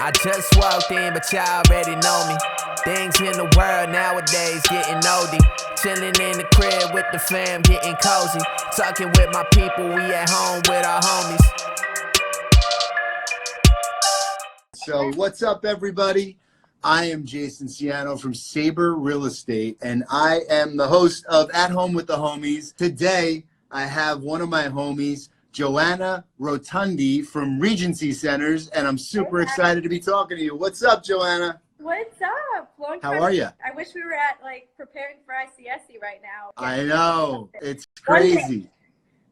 I just walked in, but y'all already know me. Things in the world nowadays getting oldie. Chilling in the crib with the fam, getting cozy. Talking with my people, we at home with our homies. So what's up, everybody? I am Jason Ciano from Sabre Real Estate, and I am the host of At Home with the Homies. Today, I have one of my homies, Joanna Rotonde from Regency Centers, and I'm super excited to be talking to you. What's up, Joanna? What's up? Long time. How are you? I wish we were at preparing for ICSC right now. I know. It's crazy.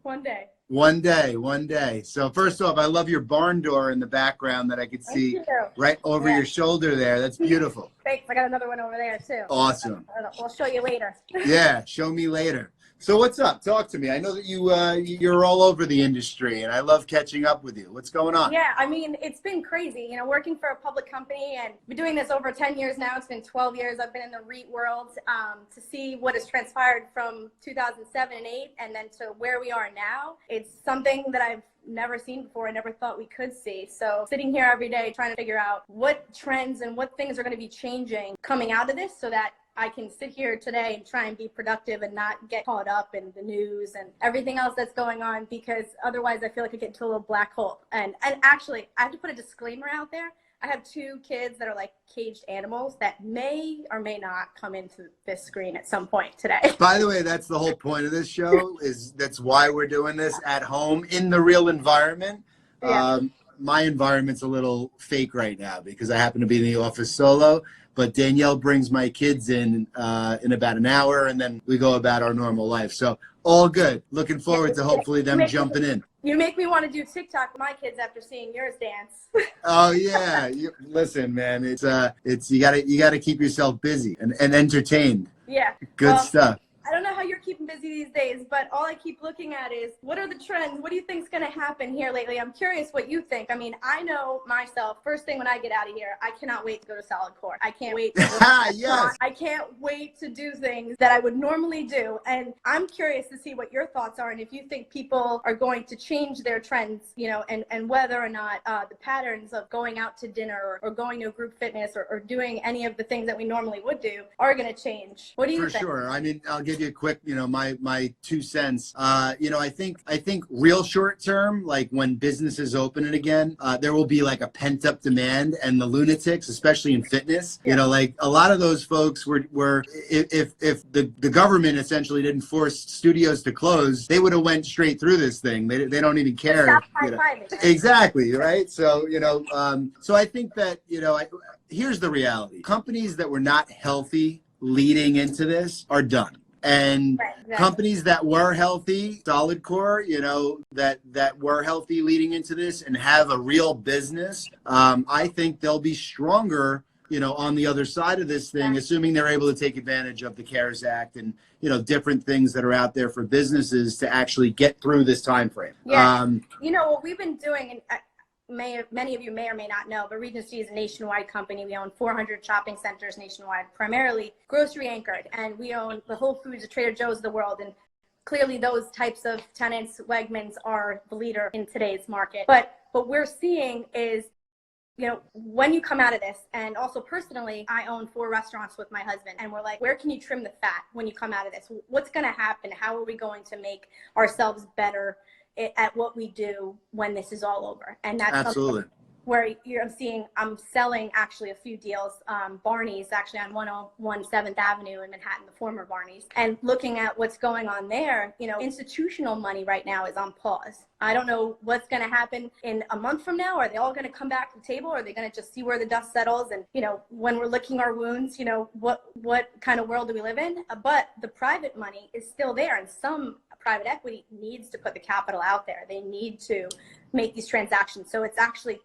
One day. One day. So first off, I love your barn door in the background that I could see right over your shoulder there. That's beautiful. Thanks. I got another one over there too. Awesome. We'll show you later. Yeah, show me later. So what's up? Talk to me. I know that you're all over the industry, and I love catching up with you. What's going on? Yeah, I mean, it's been crazy. You know, working for a public company, and been doing this over 10 years now. It's been 12 years. I've been in the REIT world. To see what has transpired from 2007 and 8, and then to where we are now, it's something that I've never seen before. I never thought we could see. So sitting here every day trying to figure out what trends and what things are going to be changing coming out of this, so that I can sit here today and try and be productive and not get caught up in the news and everything else that's going on, because otherwise I feel like I get into a little black hole. And actually, I have to put a disclaimer out there. I have 2 kids that are like caged animals that may or may not come into this screen at some point today. By the way, that's the whole point of this show. That's why we're doing this at home in the real environment. Yeah. My environment's a little fake right now because I happen to be in the office solo. But Danielle brings my kids in about an hour, and then we go about our normal life. So all good. Looking forward to hopefully them jumping in. You make me want to do TikTok with my kids after seeing yours dance. Oh yeah, listen, man. It's you gotta keep yourself busy and entertained. Yeah. Good stuff. I don't know how you're keeping busy these days, but all I keep looking at is, what are the trends? What do you think is going to happen here lately? I'm curious what you think. I mean, I know myself, first thing when I get out of here, I cannot wait to go to Salad Court. I can't wait. Yes. I can't wait to do things that I would normally do. And I'm curious to see what your thoughts are, and if you think people are going to change their trends, you know, and whether or not the patterns of going out to dinner or going to a group fitness or doing any of the things that we normally would do are going to change. What do you think? For sure. I mean, I'll give you a quick, my 2 cents. I think real short term, like when businesses open it again, there will be like a pent up demand, and the lunatics, especially in fitness, like a lot of those folks were if the government essentially didn't force studios to close, they would have went straight through this thing. They don't even care. Exactly. Right. So, so I think that, here's the reality. Companies that were not healthy leading into this are done. And companies that were healthy, solid core, that were healthy leading into this and have a real business, I think they'll be stronger, on the other side of this thing, assuming they're able to take advantage of the CARES Act and, different things that are out there for businesses to actually get through this time frame. Yeah. What we've been doing, and many of you may or may not know, but Regency is a nationwide company. We own 400 shopping centers nationwide, primarily grocery anchored, and we own the Whole Foods, the Trader Joe's of the world, and clearly those types of tenants, Wegmans, are the leader in today's market. But what we're seeing is, when you come out of this, and also personally, I own 4 restaurants with my husband, and we're like, where can you trim the fat when you come out of this? What's going to happen? How are we going to make ourselves better at what we do when this is all over? And that's absolutely where I'm selling actually a few deals. Barney's actually on 101 7th Avenue in Manhattan, the former Barney's, and looking at what's going on there, institutional money right now is on pause. I don't know what's going to happen in a month from now. Are they all going to come back to the table? Or are they going to just see where the dust settles? And, when we're licking our wounds, what kind of world do we live in? But the private money is still there, and some private equity needs to put the capital out there. They need to make these transactions. So it's actually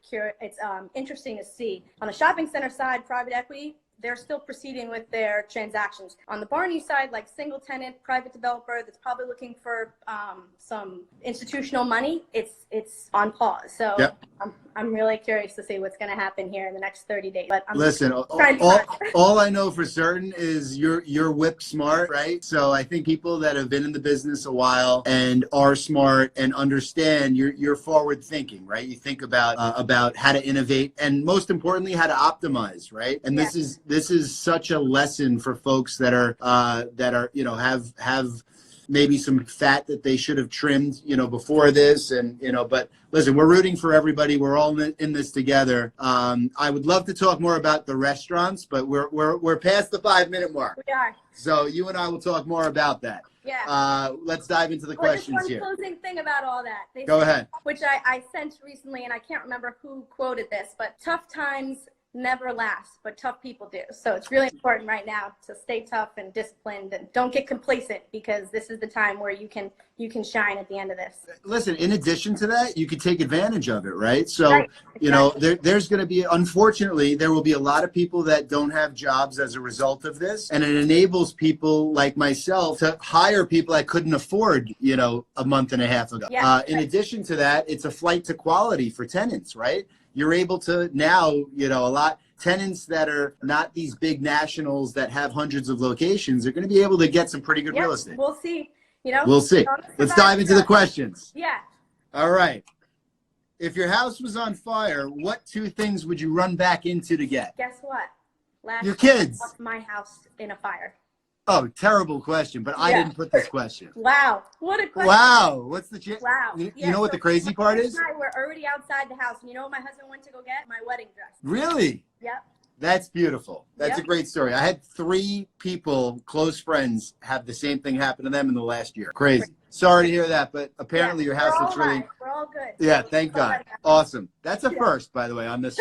interesting to see on the shopping center side, private equity, they're still proceeding with their transactions. On the Barney side, like single tenant, private developer that's probably looking for some institutional money, it's on pause. So yep. I'm really curious to see what's going to happen here in the next 30 days. But I'm Listen, all I know for certain is you're whip smart, right? So I think people that have been in the business a while and are smart and understand, you're forward thinking, right? You think about how to innovate and most importantly how to optimize, right? And this is such a lesson for folks that are have maybe some fat that they should have trimmed, before this. And, but listen, we're rooting for everybody. We're all in this together. I would love to talk more about the restaurants, but we're past the 5-minute mark. We are. So you and I will talk more about that. Yeah. Let's dive into the questions just one here. closing thing about all that. Go ahead. Which I sent recently, and I can't remember who quoted this, but tough times never last, but tough people do. So it's really important right now to stay tough and disciplined and don't get complacent, because this is the time where you can shine at the end of this. Listen, in addition to that, you could take advantage of it, right? So, right. Exactly. there's going to be, unfortunately, there will be a lot of people that don't have jobs as a result of this. And it enables people like myself to hire people I couldn't afford, a month and a half ago. Yeah. In addition to that, it's a flight to quality for tenants, right? You're able to now, a lot tenants that are not these big nationals that have hundreds of locations are going to be able to get some pretty good real estate. We'll see. We'll see. Let's dive into the questions. Yeah. All right. If your house was on fire, what 2 things would you run back into to get? Guess what? Your kids. I lost my house in a fire. Oh, terrible question, but I didn't put this question. Wow. What a question. Wow. What's the Wow. You know what the crazy part is? We're already outside the house. And you know what my husband went to go get? My wedding dress. Really? Yep. That's beautiful. That's a great story. I had 3 people, close friends, have the same thing happen to them in the last year. Crazy. Sorry to hear that, but apparently your house looks really... We're all good. Yeah, thank God. Awesome. That's a first, by the way, on this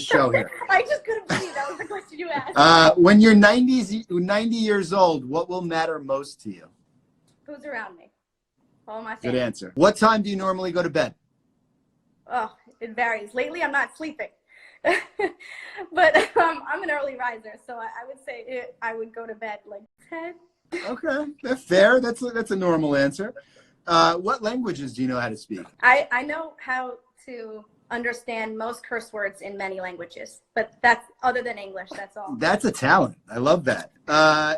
show here. I just couldn't believe that was the question you asked. When you're 90 years old, what will matter most to you? Who's around me? All my Good family. answer. What time do you normally go to bed? Oh, it varies. Lately, I'm not sleeping. But I'm an early riser, so I would say I would go to bed like 10. Okay, that's fair. That's a normal answer. What languages do you know how to speak? I know how to understand most curse words in many languages, but that's other than English. That's all. That's a talent. I love that.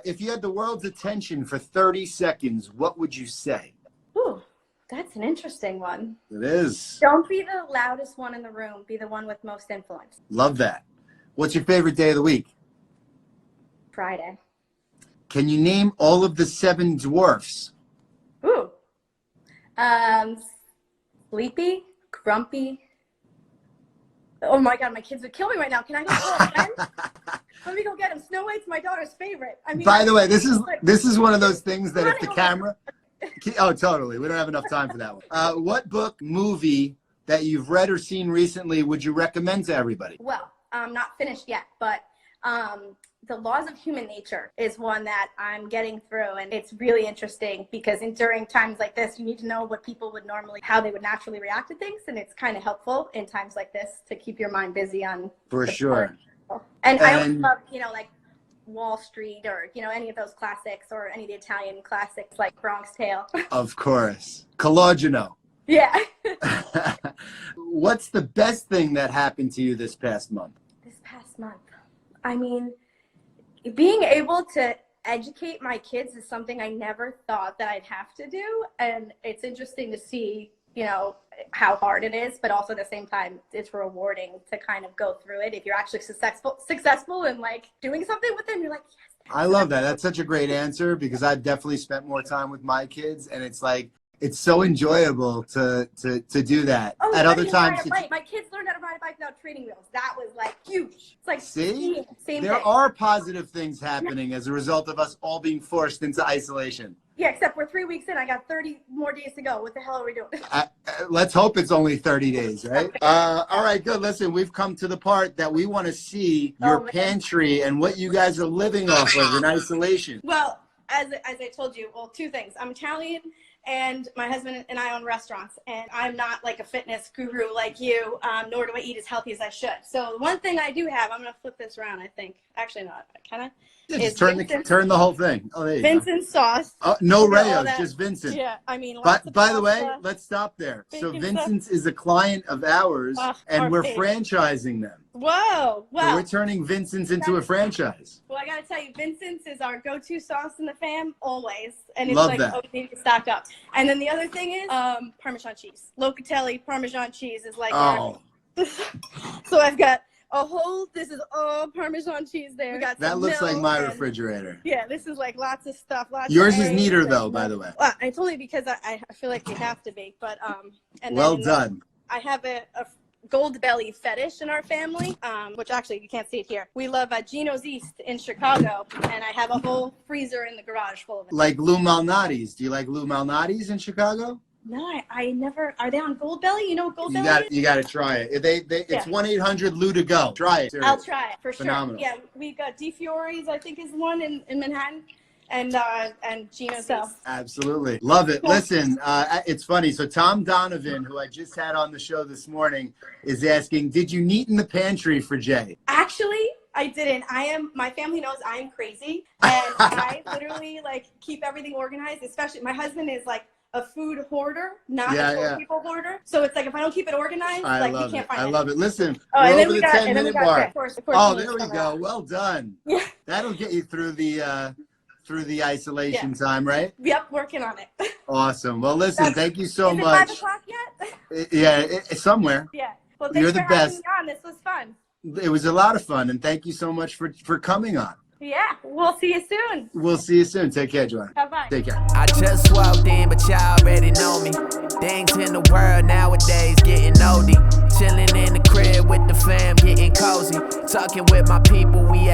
If you had the world's attention for 30 seconds, what would you say? Ooh, that's an interesting one. It is. Don't be the loudest one in the room. Be the one with most influence. Love that. What's your favorite day of the week? Friday. Can you name all of the 7 dwarfs? Ooh. Sleepy, grumpy. Oh my God, my kids would kill me right now. Can I go get them? Let me go get them. Snow White's my daughter's favorite. I mean, by the way, this is one of those things that if the camera... Oh, totally. We don't have enough time for that one. What book, movie that you've read or seen recently would you recommend to everybody? Well, I'm not finished yet, but The Laws of Human Nature is one that I'm getting through, and it's really interesting because during times like this, you need to know what people would normally, how they would naturally react to things, and it's kind of helpful in times like this to keep your mind busy on. For sure. And I also love, like Wall Street or, any of those classics or any of the Italian classics like Bronx Tale. Of course. Collagino. Yeah. What's the best thing that happened to you this past month? This past month? I mean, being able to educate my kids is something I never thought that I'd have to do. And it's interesting to see, how hard it is, but also at the same time, it's rewarding to kind of go through it. If you're actually successful in like doing something with them, you're like, yes. I love that. That's such a great answer because I've definitely spent more time with my kids, and it's like, it's so enjoyable to do that. Oh, at other times, my kids learned how to ride a bike without training wheels. That was like huge. It's like see, same there thing. are positive things happening as a result of us all being forced into isolation. Yeah, except we're 3 weeks in. I got 30 more days to go. What the hell are we doing? Let's hope it's only 30 days, right? All right, good. Listen, we've come to the part that we want to see your pantry and what you guys are living off of in isolation. Well, as I told you, 2 things. I'm Italian, And my husband and I own restaurants, and I'm not like a fitness guru like you, nor do I eat as healthy as I should. So one thing I do have, I'm going to flip this around, I think. Actually, not. Kind of. Just turn the whole thing. Oh, there you Vincent go. sauce. No Rayos, just Vincent. Yeah, I mean. But by the way, let's stop there. So Bacon Vincent's is a client of ours, and we're franchising them. Whoa! Wow. So we're turning Vincent's into a franchise. Well, I gotta tell you, Vincent's is our go-to sauce in the fam always, and it's Love like that. oh, you need to stock up. And then the other thing is Parmesan cheese. Locatelli Parmesan cheese is like. So I've got a whole. This is all Parmesan cheese there. We got that looks like milk my and, refrigerator. Yeah, this is like lots of stuff. Yours is neater though, by the way. Well, it's only because I feel like we have to be, but and well then, done. I have a gold belly fetish in our family, which actually you can't see it here. We love Gino's East in Chicago, and I have a whole freezer in the garage full of it. Like Lou Malnati's. Do you like Lou Malnati's in Chicago? No, I never. Are they on Gold Belly? You know what Gold Belly is? You got to try it. It's 1-800 Lou to go. Try it. Seriously. I'll try it for Phenomenal. sure. Yeah, we've got Di Fiore's, I think is one in Manhattan, and Gino's East. Absolutely. Love it. Listen, it's funny. So Tom Donovan, who I just had on the show this morning, is asking, did you neat in the pantry for Jay? Actually, I didn't. My family knows I'm crazy, and I literally like keep everything organized, especially my husband is like a food hoarder, not a short people hoarder. So it's like if I don't keep it organized, like you can't find it. I love it. Listen, we're over over the 10-minute mark. Of course, there we go. Well done. Yeah. That'll get you through the isolation time, right? Yep, working on it. Awesome. Well, listen, thank you so is much. It 5 o'clock yet? It's somewhere. Yeah. Well, You're thanks the for having best. me on. This was fun. It was a lot of fun, and thank you so much for coming on. Yeah, we'll see you soon. We'll see you soon. Take care, Joanna. Bye-bye. Take care. I just walked in, but y'all already know me. Things in the world nowadays getting oldie. Chilling in the crib with the fam, getting cozy. Talking with my people, we